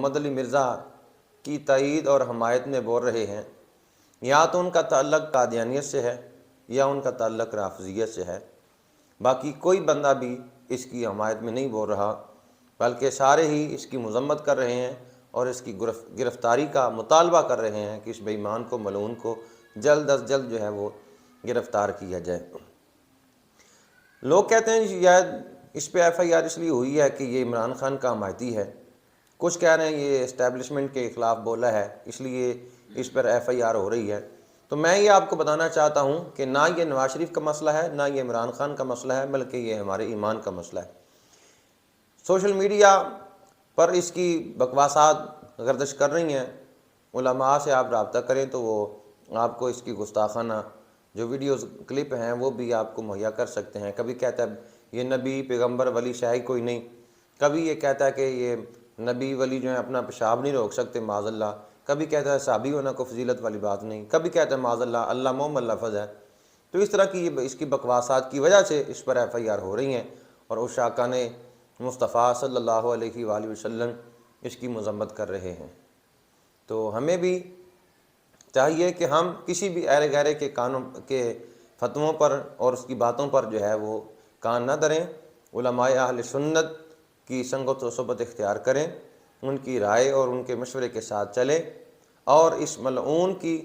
محمد علی مرزا کی تائید اور حمایت میں بول رہے ہیں، یا تو ان کا تعلق قادیانیت سے ہے یا ان کا تعلق رافضیت سے ہے، باقی کوئی بندہ بھی اس کی حمایت میں نہیں بول رہا، بلکہ سارے ہی اس کی مذمت کر رہے ہیں اور اس کی گرفتاری کا مطالبہ کر رہے ہیں کہ اس بے ایمان کو، ملعون کو جلد از جلد جو ہے وہ گرفتار کیا جائے۔ لوگ کہتے ہیں شاید اس پہ ایف آئی آر اس لیے ہوئی ہے کہ یہ عمران خان کا حمایتی ہے، کچھ کہہ رہے ہیں یہ اسٹیبلشمنٹ کے خلاف بولا ہے اس لیے اس پر ایف آئی آر ہو رہی ہے۔ تو میں یہ آپ کو بتانا چاہتا ہوں کہ نہ یہ نواز شریف کا مسئلہ ہے، نہ یہ عمران خان کا مسئلہ ہے، بلکہ یہ ہمارے ایمان کا مسئلہ ہے۔ سوشل میڈیا پر اس کی بکواسات گردش کر رہی ہیں، علماء سے آپ رابطہ کریں تو وہ آپ کو اس کی گستاخانہ جو ویڈیوز کلپ ہیں وہ بھی آپ کو مہیا کر سکتے ہیں۔ کبھی کہتا ہے یہ نبی پیغمبر ولی شاہی کوئی نہیں، کبھی یہ کہتا ہے کہ یہ نبی ولی جو ہیں اپنا پیشاب نہیں روک سکتے معاذ اللہ، کبھی کہتا ہے صحابی ہونا کو فضیلت والی بات نہیں، کبھی کہتا ہے معاذ اللہ اللہ محمد لفظ ہے۔ تو اس طرح کی اس کی بکواسات کی وجہ سے اس پر ایف آئی آر ہو رہی ہیں اور عشاقان مصطفیٰ صلی اللہ علیہ وآلہ وسلم اس کی مذمت کر رہے ہیں۔ تو ہمیں بھی چاہیے کہ ہم کسی بھی ایرے گیرے کے کانوں کے فتووں پر اور اس کی باتوں پر جو ہے وہ کان نہ دھریں، علماء اہل سنت کی سنگت و صحبت اختیار کریں، ان کی رائے اور ان کے مشورے کے ساتھ چلیں اور اس ملعون کی